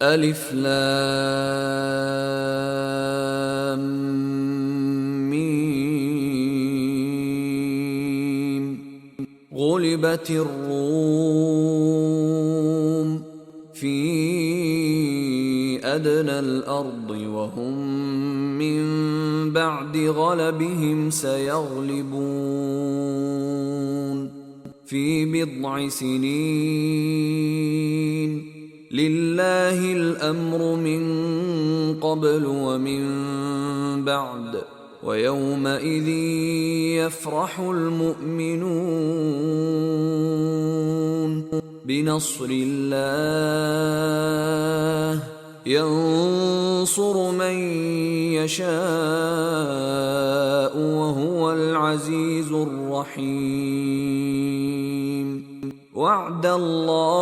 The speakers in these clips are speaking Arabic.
ألف لام ميم. غلبت الروم في أدنى الأرض وهم من بعد غلبهم سيغلبون في بضع سنين. لله الأمر من قبل ومن بعد ويومئذ يفرح المؤمنون بنصر الله ينصر من يشاء وهو العزيز الرحيم. وعد الله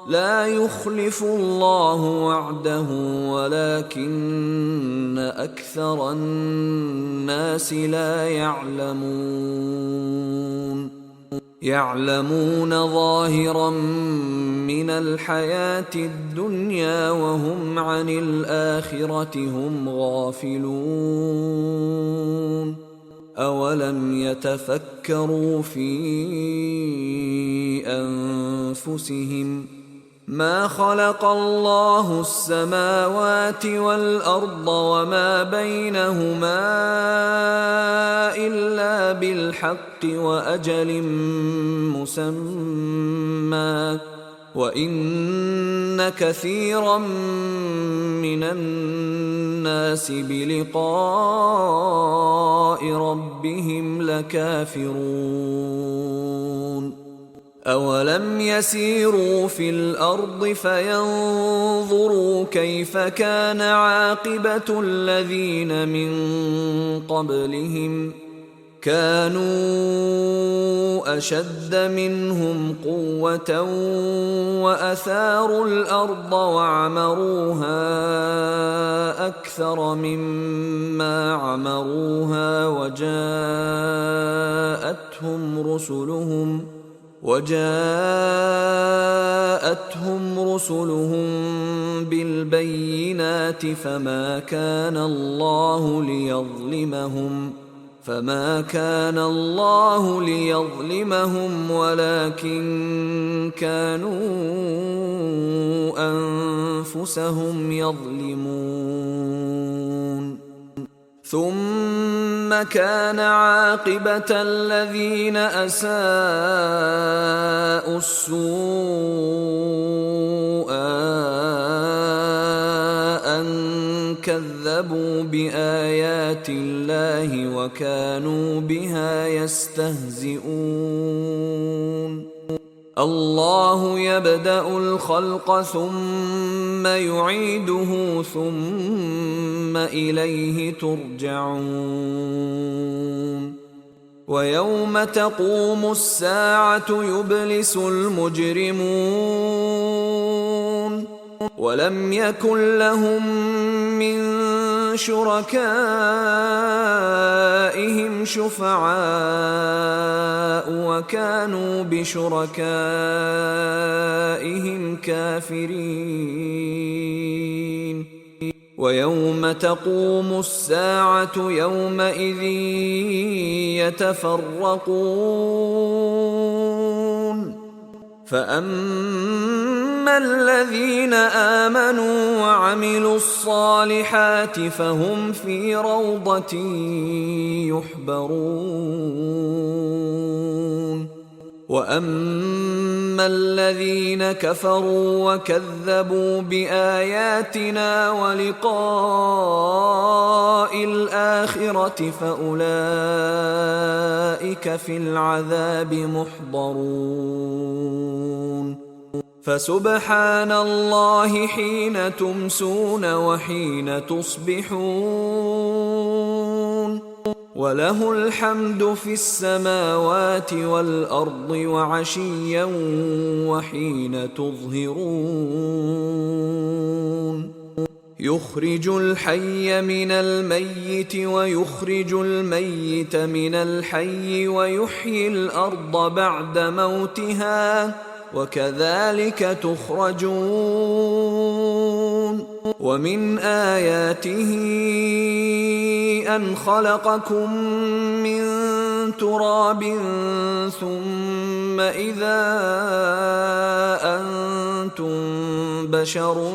لا يخلف الله وعده ولكن أكثر الناس لا يعلمون ظاهرا من الحياة الدنيا وهم عن الآخرة هم غافلون. أولم يتفكروا في أنفسهم ما خلق الله السماوات والأرض وما بينهما إلا بالحق وأجل مسمى وإن كثيرا من الناس بلقاء ربهم لكافرون. أولم يسيروا في الأرض فينظروا كيف كان عاقبة الذين من قبلهم كانوا أشد منهم قوة وأثاروا الأرض وعمروها أكثر مما عمروها وجاءتهم رسلهم بالبينات فما كان الله ليظلمهم ولكن كانوا أنفسهم يظلمون. ثم كان عاقبة الذين أساءوا السوء أن كذبوا بآيات الله وكانوا بها يستهزئون. الله يبدأ الخلق ثم يعيده ثم إليه ترجعون. ويوم تقوم الساعة يبلس المجرمون ولم يكن لهم من شركائهم شفعاء وكانوا بشركائهم كافرين. ويوم تقوم الساعة يومئذ يتفرقون فأما الذين آمنوا وعملوا الصالحات فهم في روضة يحبرون. وأما الذين كفروا وكذبوا بآياتنا ولقاء الآخرة فأولئك في العذاب محضرون. فسبحان الله حين تمسون وحين تصبحون وله الحمد في السماوات والأرض وعشيا وحين تظهرون. يخرج الحي من الميت ويخرج الميت من الحي ويحيي الأرض بعد موتها وكذلك تخرجون. ومن آياته أن خلقكم من تراب ثم إذا أنتم بشر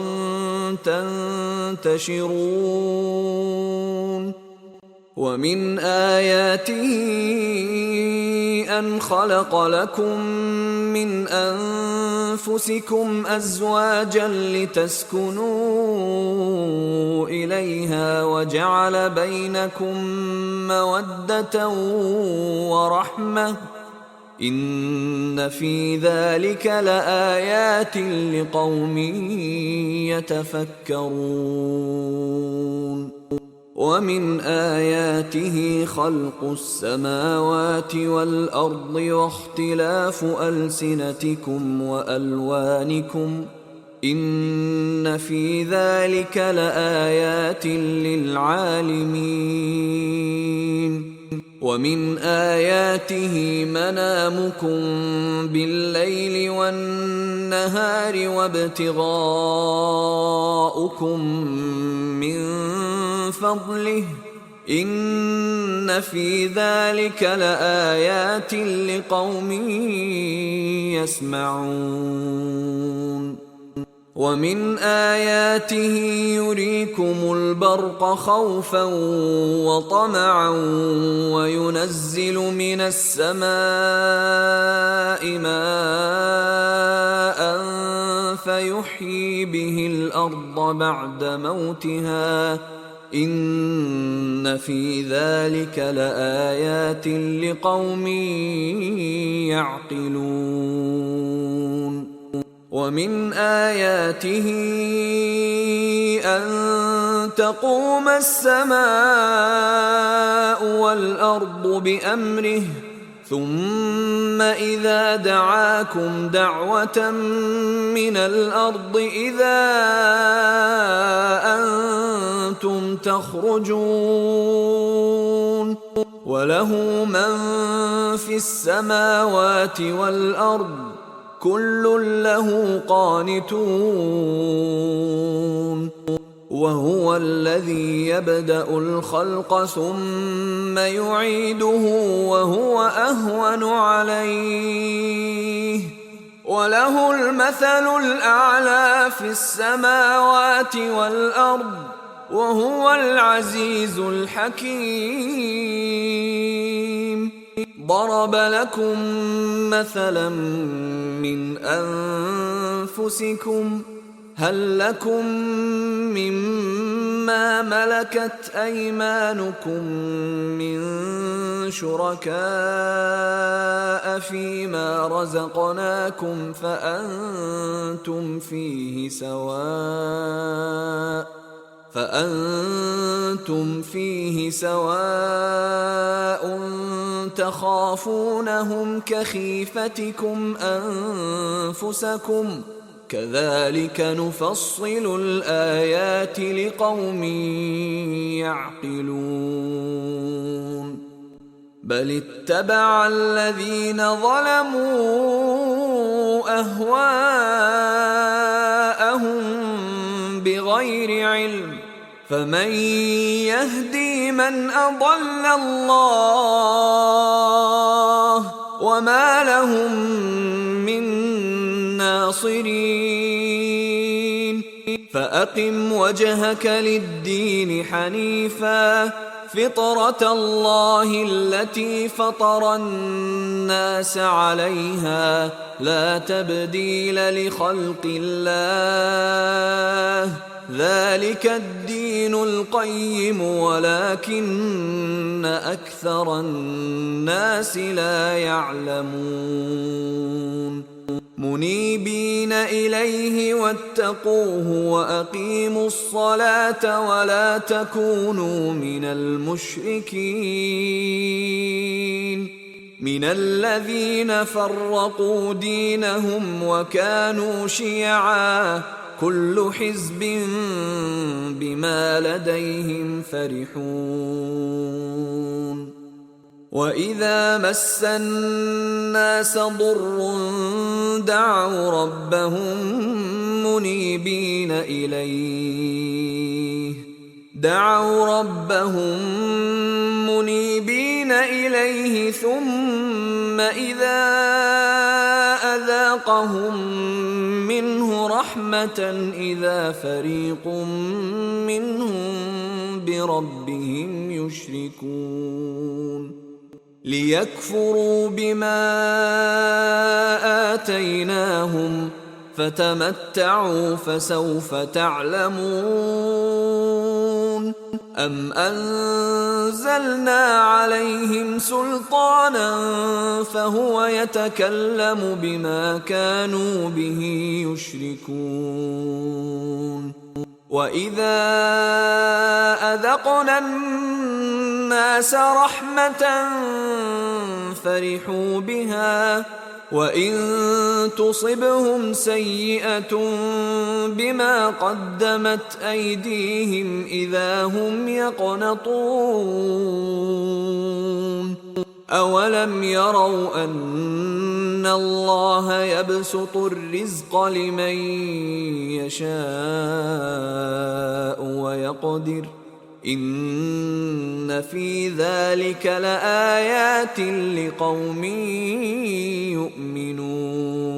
تنتشرون. ومن آياته أن خلق لكم من أنفسكم أزواجا لتسكنوا إليها وجعل بينكم مودة ورحمة إن في ذلك لآيات لقوم يتفكرون. ومن آياته خلق السماوات والأرض واختلاف ألسنتكم وألوانكم إن في ذلك لآيات للعالمين. ومن آياته منامكم بالليل والنهار وابتغاؤكم من فضله إن في ذلك لآيات لقوم يسمعون. ومن آياته يريكم البرق خوفا وطمعا وينزل من السماء ماء فيحيي به الأرض بعد موتها إن في ذلك لآيات لقوم يعقلون. ومن آياته أن تقوم السماء والأرض بأمره ثم إذا دعاكم دعوة من الأرض إذا أنتم تخرجون. وله من في السماوات والأرض كل له قانتون. وهو الذي يبدأ الخلق ثم يعيده وهو أهون عليه وله المثل الأعلى في السماوات والأرض وهو العزيز الحكيم. ضرب لكم مثلا من أنفسكم هل لكم مما ملكت أيمانكم من شركاء فيما رزقناكم فأنتم فيه سواء تخافونهم كخيفتكم أنفسكم كذلك نفصل الآيات لقوم يعقلون. بل اتبع الذين ظلموا أهواءهم بغير علم فمن يهدي من أضل الله وما لهم من ناصرين. فأقم وجهك للدين حنيفا فطرة الله التي فطر الناس عليها لا تبديل لخلق الله ذلك الدين القيم ولكن أكثر الناس لا يعلمون. منيبين إليه واتقوه وأقيموا الصلاة ولا تكونوا من المشركين من الذين فرقوا دينهم وكانوا شيعا كل حزب بما لديهم فرحون. وإذا مس الناس ضر دعوا ربهم منيبين إليه ثم إذا أذاقهم منه رحمة إذا فريق منهم بربهم يشركون ليكفروا بما آتيناهم فتمتعوا فسوف تعلمون أم أنزلنا عليهم سلطانا فهو يتكلم بما كانوا به يشركون وإذا أذقنا الناس رحمة فرحوا بها وإن تصبهم سيئة بما قدمت أيديهم إذا هم يقنطون أولم يروا أن الله يبسط الرزق لمن يشاء ويقدر إن في ذلك لآيات لقوم يؤمنون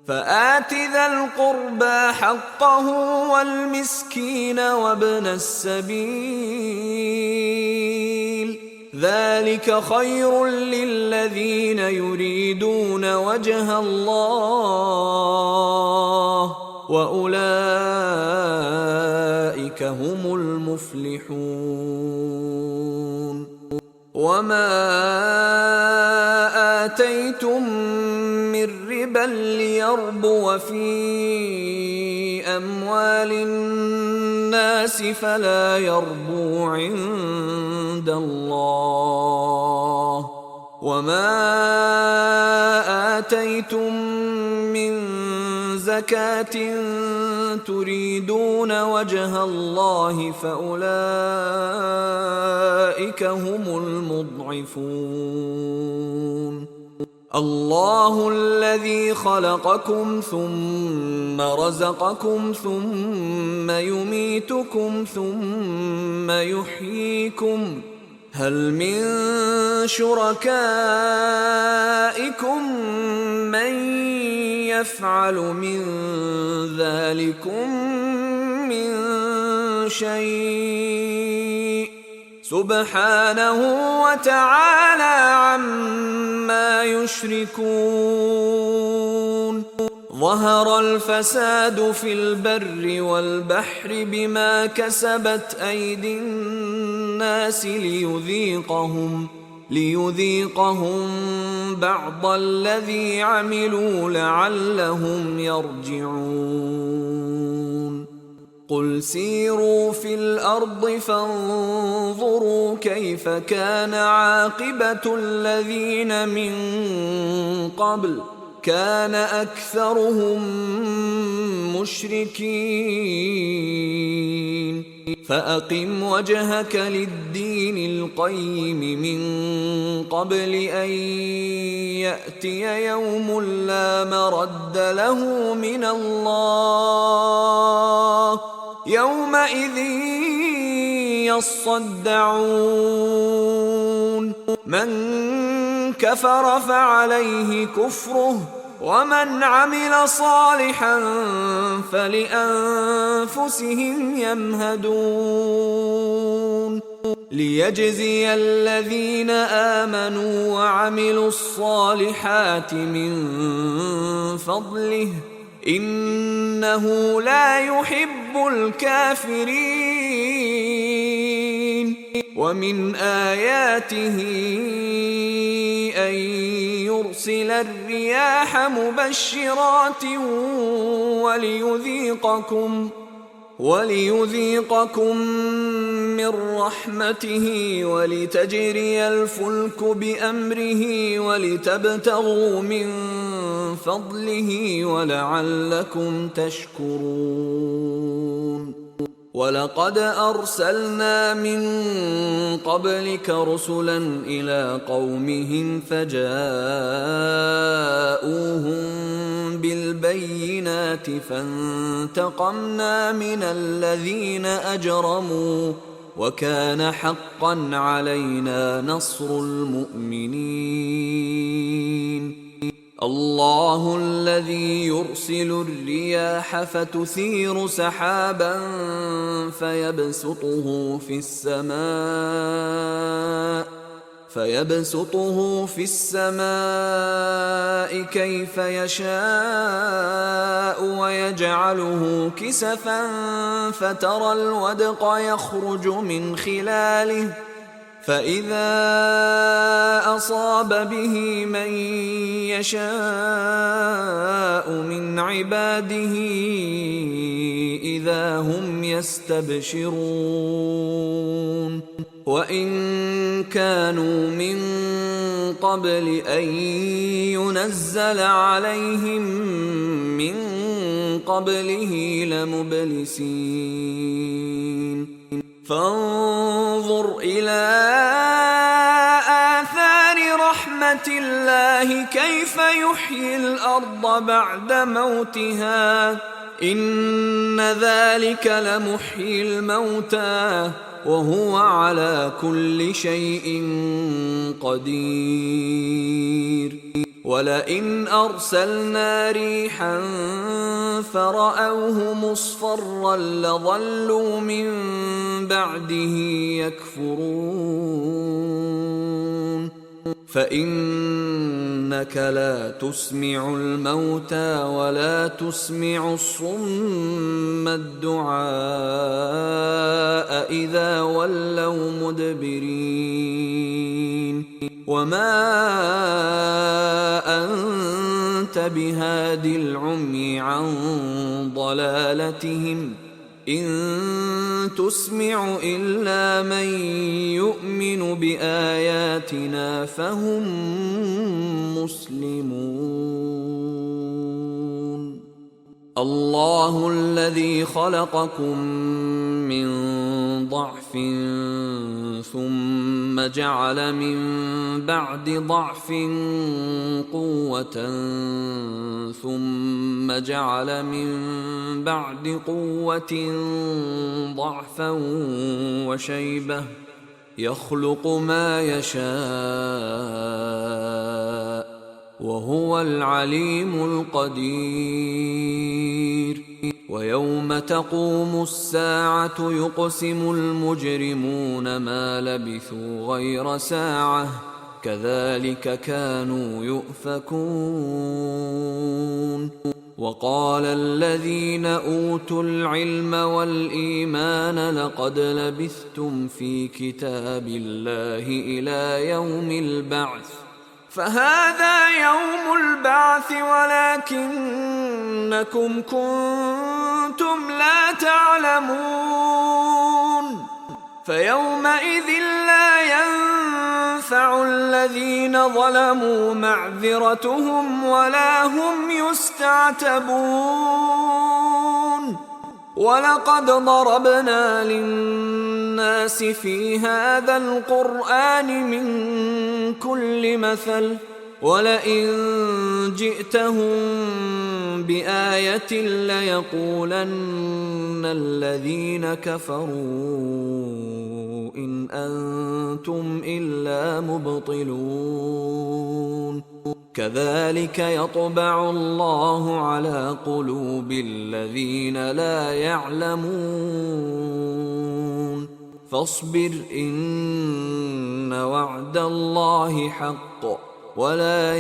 فآت ذا القربى حقه والمسكين وابن السبيل ذلك خير للذين يريدون وجه الله وأولئك هم المفلحون وما آتيتم من ربا ليربو في أموال الناس فلا يربو عند الله وما آتيتم من زكاة تريدون وجه الله فأولئك هم المضعفون الله الذي خلقكم ثم رزقكم ثم يميتكم ثم يحييكم هل من شركائكم من يفعل من ذلكم من شيء سبحانه وتعالى عما يشركون ظهر الفساد في البر والبحر بما كسبت أيدي الناس ليذيقهم بعض الذي عملوا لعلهم يرجعون قل سيروا في الأرض فانظروا كيف كان عاقبة الذين من قبل كان أكثرهم مشركين فأقم وجهك للدين القيم من قبل أن يأتي يوم لا مرد له من الله يومئذ يصدعون من كفر فعليه كفره ومن عمل صالحا فلأنفسهم يمهدون ليجزي الذين آمنوا وعملوا الصالحات من فضله إنه لا يحب الكافرين ومن آياته أن يرسل الرياح مبشرات وليذيقكم من رحمته ولتجري الفلك بأمره ولتبتغوا من فضله ولعلكم تشكرون ولقد أرسلنا من قبلك رسلا إلى قومهم فجاءوهم بالبينات فانتقمنا من الذين أجرموا وكان حقا علينا نصر المؤمنين. الله الذي يرسل الرياح فتثير سحابا فيبسطه في السماء كيف يشاء ويجعله كسفا فترى الودق يخرج من خلاله فإذا أصاب به من يشاء من عباده إذا هم يستبشرون. وإن كانوا من قبل أن ينزل عليهم من قبله لمبلسين. فانظر إلى آثار رحمة الله كيف يحيي الأرض بعد موتها إن ذلك لمحيي الموتى وهو على كل شيء قدير. ولئن أرسلنا ريحا فرأوه مصفرا لظلوا من بعده يكفرون. فإنك لا تسمع الموتى ولا تسمع الصم الدعاء إذا ولوا مدبرين. وما أنت بهاد العمي عن ضلالتهم إن تسمع إلا من يؤمن بآياتنا فهم مسلمون. الله الذي خلقكم من ضعف ثم جعل من بعد ضعف قوة ثم جعل من بعد قوة ضعفا وشيبة يخلق ما يشاء وهو العليم القدير. ويوم تقوم الساعة يقسم المجرمون ما لبثوا غير ساعة كذلك كانوا يؤفكون. وقال الذين أوتوا العلم والإيمان لقد لبثتم في كتاب الله إلى يوم البعث فهذا يوم البعث ولكنكم كنتم لا تعلمون. فيومئذ لا ينفع الذين ظلموا معذرتهم ولا هم يستعتبون. ولقد ضربنا للناس في هذا القرآن من كل مثل ولئن جئتهم بآية ليقولن الذين كفروا إن أنتم إلا مبطلون. كذلك يطبع الله على قلوب الذين لا يعلمون. فاصبر إن وعد الله حق ولا